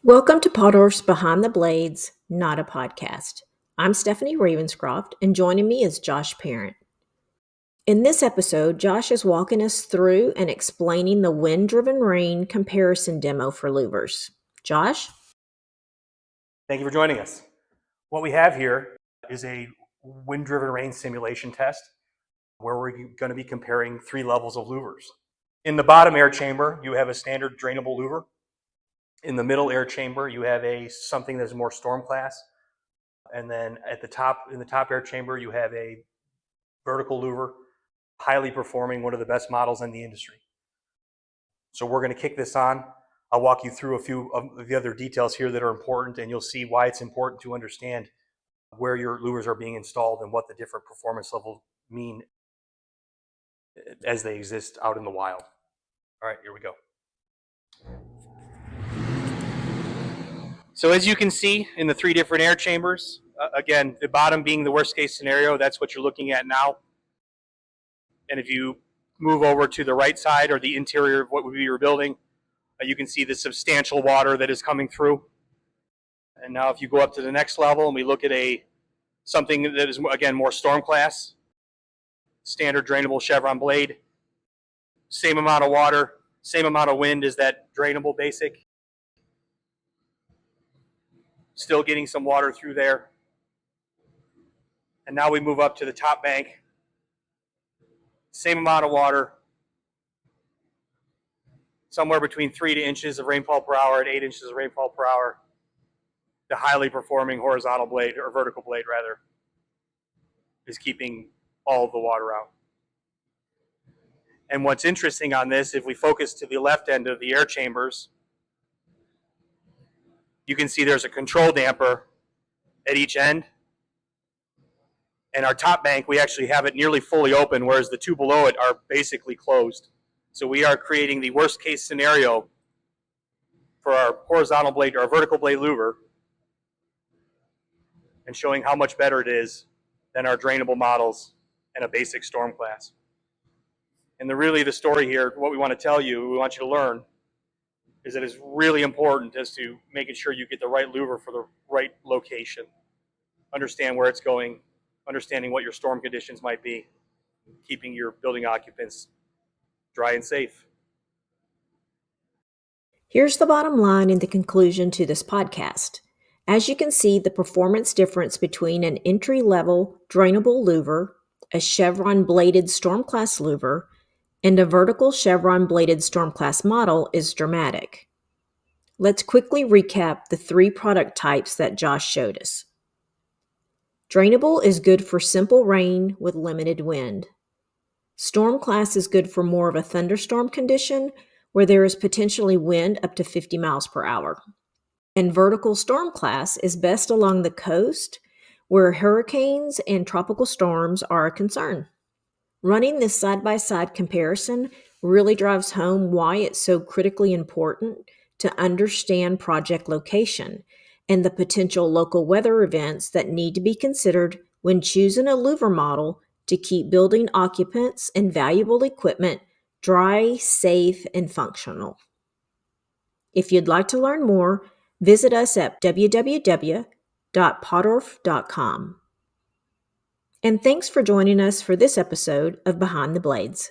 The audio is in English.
Welcome to Potter's Behind the Blades, not a podcast. I'm Stephenie Ravenscroft, and joining me is Josh Parent. In this episode, Josh is walking us through and explaining the wind-driven rain comparison demo for louvers. Josh? Thank you for joining us. What we have here is a wind-driven rain simulation test where we're going to be comparing three levels of louvers. In the bottom air chamber, you have a standard drainable louver. In the middle air chamber, you have something that's more storm class. And then in the top air chamber, you have a vertical louver, highly performing, one of the best models in the industry. So we're going to kick this on. I'll walk you through a few of the other details here that are important, and you'll see why it's important to understand where your louvers are being installed and what the different performance levels mean as they exist out in the wild. All right, here we go. So as you can see in the three different air chambers, again, the bottom being the worst case scenario, that's what you're looking at now. And if you move over to the right side or the interior of what would be your building, you can see the substantial water that is coming through. And now if you go up to the next level and we look at something that is, again, more storm class, standard drainable chevron blade, same amount of water, same amount of wind as that drainable basic. Still getting some water through there. And now we move up to the top bank. Same amount of water. Somewhere between 3 inches of rainfall per hour and 8 inches of rainfall per hour. The highly performing horizontal blade, or vertical blade rather, is keeping all of the water out. And what's interesting on this, if we focus to the left end of the air chambers, you can see there's a control damper at each end. And our top bank, we actually have it nearly fully open, whereas the two below it are basically closed. So we are creating the worst case scenario for our horizontal blade or our vertical blade louver and showing how much better it is than our drainable models and a basic storm class. And really the story here, what we want to tell you, we want you to learn, is that it's really important as to making sure you get the right louver for the right location. Understand where it's going, understanding what your storm conditions might be, keeping your building occupants dry and safe. Here's the bottom line and the conclusion to this podcast. As you can see, the performance difference between an entry-level drainable louver, a chevron-bladed storm class louver, and a vertical chevron-bladed storm class model is dramatic. Let's quickly recap the three product types that Josh showed us. Drainable is good for simple rain with limited wind. Storm class is good for more of a thunderstorm condition where there is potentially wind up to 50 miles per hour. And vertical storm class is best along the coast where hurricanes and tropical storms are a concern. Running this side-by-side comparison really drives home why it's so critically important to understand project location and the potential local weather events that need to be considered when choosing a louver model to keep building occupants and valuable equipment dry, safe, and functional. If you'd like to learn more, visit us at www.potterf.com. And thanks for joining us for this episode of Behind the Blades.